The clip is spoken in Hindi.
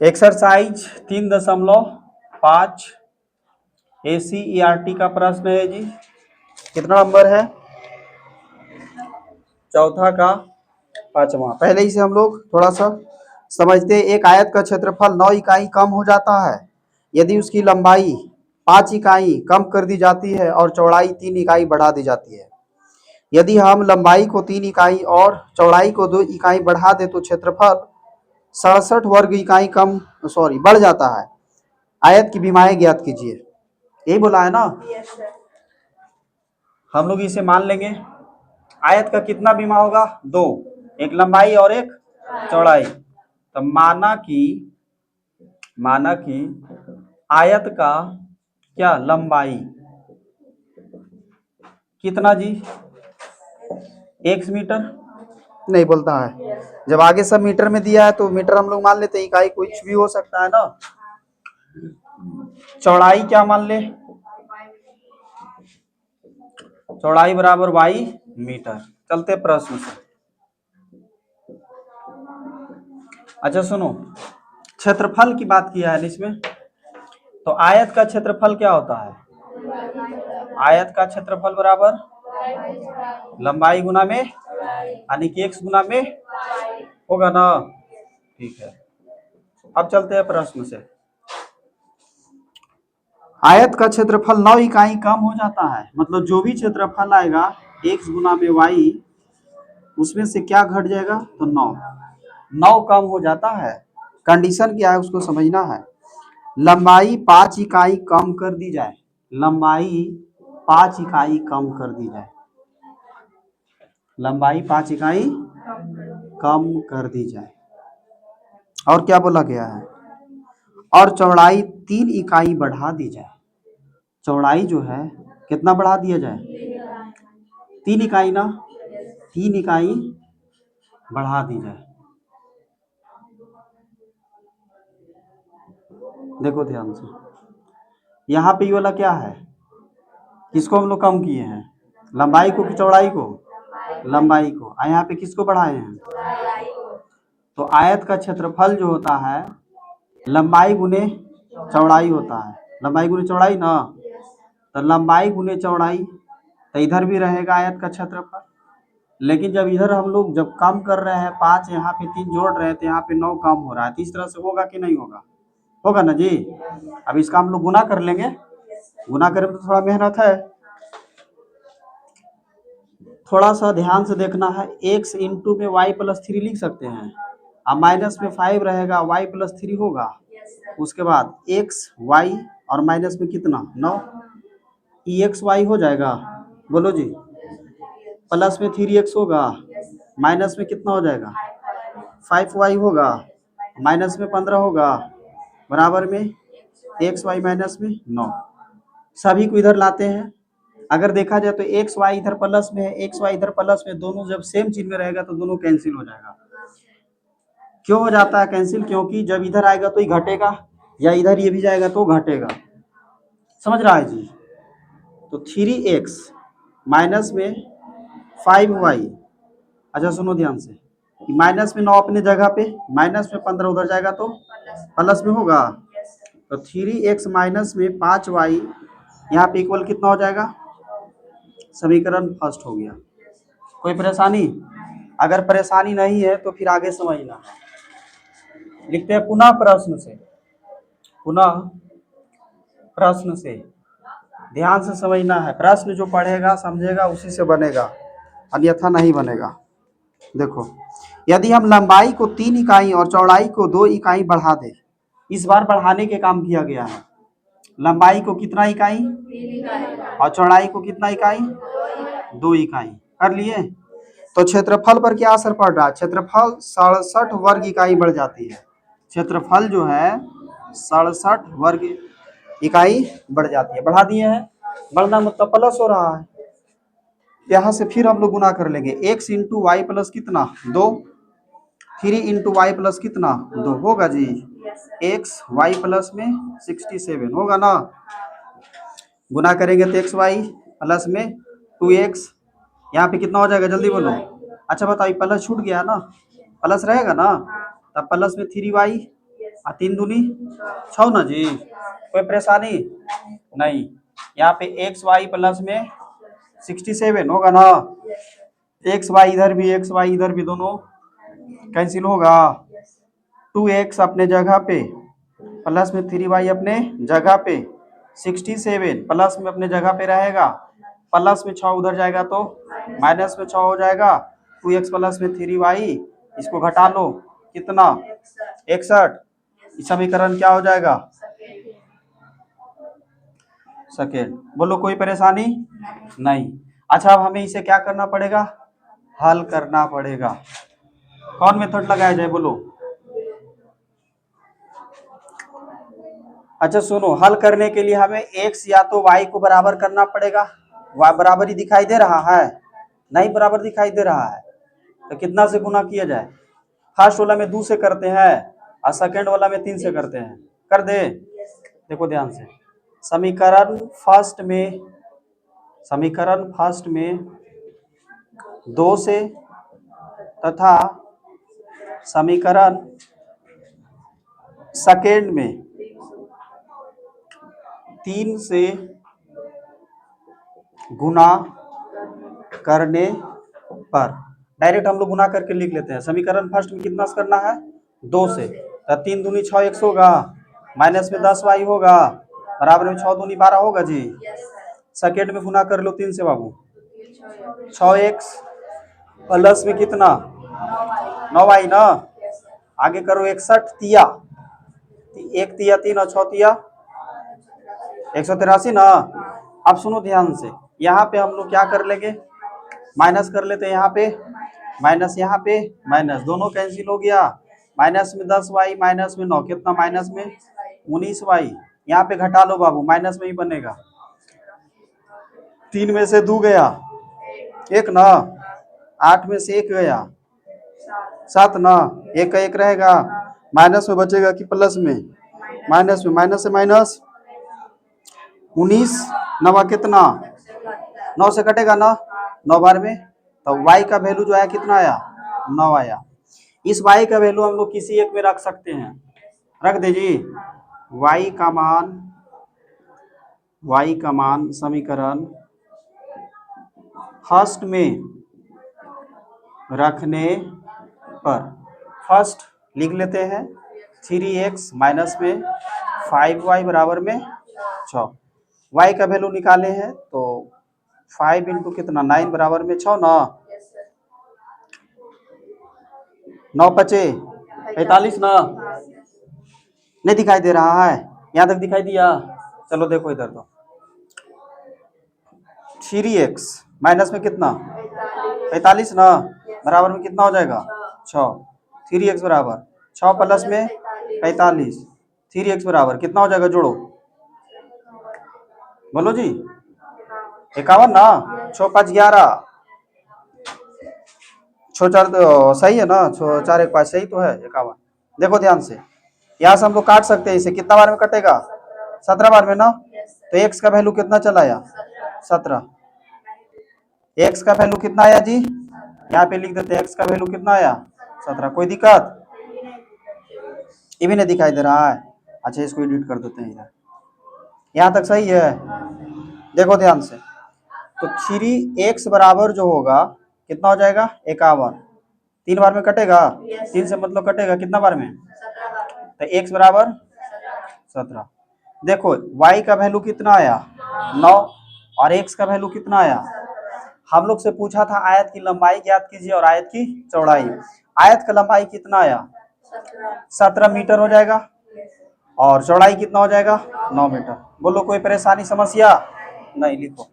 एक्सरसाइज 3.5 ACERT का प्रश्न है जी। कितना नंबर है? चौथा का 5वां। पहले ही से हम लोग थोड़ा सा समझते हैं। एक आयत का क्षेत्रफल 9 इकाई कम हो जाता है यदि उसकी लंबाई 5 इकाई कम कर दी जाती है और चौड़ाई 3 इकाई बढ़ा दी जाती है। यदि हम लंबाई को 3 इकाई और चौड़ाई को 2 इकाई बढ़ा दे तो क्षेत्रफल 67 वर्ग इकाई बढ़ जाता है। आयत की विमाएं ज्ञात कीजिए। यही बोला है ना? हम लोग इसे मान लेंगे। आयत का कितना विमा होगा? 2, एक लंबाई और एक चौड़ाई। तो माना कि आयत का क्या लंबाई कितना जी? 1 मीटर नहीं बोलता है। जब आगे सब मीटर में दिया है तो मीटर हम लोग मान लेते हैं, इकाई कुछ भी हो सकता है ना। चौड़ाई क्या मान ले? चौड़ाई बराबर y मीटर। चलते प्रश्न से। अच्छा सुनो, क्षेत्रफल की बात किया है इसमें। तो आयत का क्षेत्रफल क्या होता है? आयत का क्षेत्रफल बराबर लंबाई गुना में, यानी कि x गुना में होगा ना। ठीक है, अब चलते हैं प्रश्न से। आयत का क्षेत्रफल 9 इकाई कम हो जाता है, मतलब जो भी क्षेत्रफल आएगा x गुना में y, उसमें से क्या घट जाएगा? तो 9 कम हो जाता है। कंडीशन क्या है उसको समझना है। लंबाई 5 इकाई कम कर दी जाए। लंबाई 5 इकाई कम कर दी जाए। लंबाई 5 इकाई कम कर दी जाए। और क्या बोला गया है? और चौड़ाई 3 इकाई बढ़ा दी जाए। चौड़ाई जो है कितना बढ़ा दिया जाए? 3 इकाई ना, 3 इकाई बढ़ा दी जाए। देखो ध्यान से, यहाँ पे ये वाला क्या है? किसको हम लोग कम किए हैं? लंबाई को कि चौड़ाई को? लंबाई को। यहाँ पे किसको बढ़ाए हैं? तो आयत का क्षेत्रफल जो होता है लंबाई गुने चौड़ाई होता है। लंबाई गुने चौड़ाई ना, तो लंबाई गुने चौड़ाई, तो इधर भी रहेगा आयत का क्षेत्रफल। लेकिन जब इधर हम लोग जब कम कर रहे हैं 5, यहाँ पे 3 जोड़ रहे हैं, तो यहाँ पे 9 कम हो रहा है। तो इस तरह से होगा कि नहीं होगा? होगा ना जी। अब इसका हम लोग गुना कर लेंगे। गुना करें तो थोड़ा मेहनत है, थोड़ा सा ध्यान से देखना है। x इंटू में y+3 लिख सकते हैं। अब माइनस में 5 रहेगा, y+3 होगा। उसके बाद x y और माइनस में कितना? 9, EXY हो जाएगा। बोलो जी। प्लस में 3x होगा, माइनस में कितना हो जाएगा? 5y होगा, माइनस में 15 होगा, बराबर में xy माइनस में 9। सभी को इधर लाते हैं। अगर देखा जाए तो एक्स वाई इधर प्लस में है, एक्स वाई इधर प्लस में, दोनों जब सेम चिन्ह में रहेगा तो दोनों कैंसिल हो जाएगा। क्यों हो जाता है कैंसिल? क्योंकि जब इधर आएगा तो ही घटेगा, या इधर ये भी जाएगा तो घटेगा। समझ रहा है जी? तो 3x माइनस में 5y। अच्छा सुनो ध्यान से, माइनस में 9 अपने जगह पे, माइनस में 15 उधर जाएगा तो प्लस में होगा। तो 3x माइनस में 5y यहाँ पे इक्वल कितना हो जाएगा? समीकरण फर्स्ट हो गया। कोई परेशानी? अगर परेशानी नहीं है तो फिर आगे समझना है। लिखते हैं पुनः प्रश्न से। पुनः प्रश्न से ध्यान से समझना है। प्रश्न जो पढ़ेगा समझेगा उसी से बनेगा, अन्यथा नहीं बनेगा। देखो, यदि हम लंबाई को 3 इकाई और चौड़ाई को 2 इकाई बढ़ा दें। इस बार बढ़ाने के काम किया गया है। लंबाई को कितना इकाई और चौड़ाई को कितना इकाई? 2 इकाई। कर लिए? तो क्षेत्रफल पर क्या असर पड़ रहा है? क्षेत्रफल 67 वर्ग इकाई बढ़ जाती है। क्षेत्रफल जो है 67 वर्ग इकाई बढ़ जाती है। बढ़ा दिए हैं, बढ़ना मतलब प्लस हो रहा है। यहाँ से फिर हम लोग गुना कर लेंगे। x इंटू वाई प्लस कितना? 2। 3 इंटू वाई प्लस कितना? 2 होगा जी। x y प्लस में 67 होगा ना। गुना करेंगे तो x y प्लस में 2x, यहाँ पे कितना हो जाएगा? जल्दी बोलो। अच्छा बताओ, प्लस छूट गया ना, प्लस रहेगा ना, तब प्लस में 3y तीन दूनी 6 ना जी, कोई परेशानी नहीं। यहाँ पे एक्स वाई प्लस में 67 होगा ना, एक्स वाई इधर भी दोनों कैंसिल होगा। 2x अपने जगह पे प्लस में 3y अपने जगह पे, 67 प्लस में अपने जगह पे रहेगा, प्लस में 6 उधर जाएगा तो माइनस में 6 हो जाएगा। 2x प्लस में 3y, इसको घटा लो, कितना 61। इस समीकरण क्या हो जाएगा, सेकेंड। बोलो कोई परेशानी नहीं। अच्छा, अब हमें इसे क्या करना पड़ेगा, हल करना पड़ेगा। कौन मेथड लगाया जाए बोलो। अच्छा सुनो, हल करने के लिए हमें x या तो y को बराबर करना पड़ेगा। y बराबर ही दिखाई दे रहा है, नहीं बराबर दिखाई दे रहा है, तो कितना से गुना किया जाए। फर्स्ट वाला में 2 से करते हैं और सेकेंड वाला में 3 से करते हैं। कर दे, देखो ध्यान से। समीकरण फर्स्ट में 2 से तथा समीकरण सेकेंड में 3 से गुना करने पर, डायरेक्ट हम लोग गुना करके लिख लेते हैं। समीकरण फर्स्ट में कितना से करना है, 2 से, तो 3 दूनी 6 x होगा, माइनस में 10y होगा, बराबर में 6 दूनी 12 होगा जी। सेकेंड में गुना कर लो 3 से बाबू, 6x प्लस में कितना 9y ना, आगे करो 61 तिया, 1 तिया 3 और 6 तिया 183 ना। अब सुनो ध्यान से, यहाँ पे हम लोग क्या कर लेंगे, माइनस कर लेते हैं। यहाँ पे माइनस, यहाँ पे माइनस, दोनों कैंसिल हो गया। माइनस में 10y माइनस में 9, कितना माइनस में 19y। यहाँ पे घटा लो बाबू, माइनस में ही बनेगा। 3 में से 2 गया 1 ना, 8 में से 1 गया 7 ना, 1 का 1 रहेगा, माइनस में बचेगा कि प्लस में, माइनस में, माइनस से माइनस 19 नवा कितना 9 से कटेगा ना, 9 बार में, तो y का वैल्यू जो आया कितना आया 9 आया। इस y का वैल्यू हम लोग किसी एक में रख सकते हैं, रख दे जी। y का मान समीकरण फर्स्ट में रखने पर, फर्स्ट लिख लेते हैं 3x माइनस में 5y बराबर में 6। y का वैल्यू निकाले हैं तो 5 इंटू कितना 9 बराबर में 6 ना, 9 पचे 45 ना, नहीं दिखाई दे रहा है, यहाँ तक दिखाई दिया। चलो देखो इधर तो, 3x माइनस में कितना 45 ना, बराबर में कितना हो जाएगा 6। 3x बराबर 6 प्लस में 45, 3x बराबर कितना हो जाएगा, जोड़ो बोलो जी, 51 ना, 6 5 11, 6 4 तो सही है ना, 6 4 1 5 सही तो है 51। देखो ध्यान से, यहाँ से हम लोग काट सकते हैं इसे, कितना बार में कटेगा 17 बार में ना, तो x का वैल्यू कितना चला आया 17। x का वैल्यू कितना आया जी, यहाँ पे लिख देते हैं x का वैल्यू कितना आया 17। कोई दिक्कत, ये भी नहीं दिखाई दे रहा है। अच्छा इसको एडिट कर देते हैं इधर, यहाँ तक सही है। देखो ध्यान से, तो 3x बराबर जो होगा कितना हो जाएगा 51, 3 बार में कटेगा, 3 से मतलब कटेगा कितना बार में, तो x बराबर 17। देखो y का वैल्यू कितना आया 9 और x का वैल्यू कितना आया, हम लोग से पूछा था आयत की लंबाई ज्ञात कीजिए और आयत की चौड़ाई। आयत का लंबाई कितना आया 17 मीटर हो जाएगा और चौड़ाई कितना हो जाएगा 9 मीटर। बोलो कोई परेशानी समस्या नहीं, लिखो।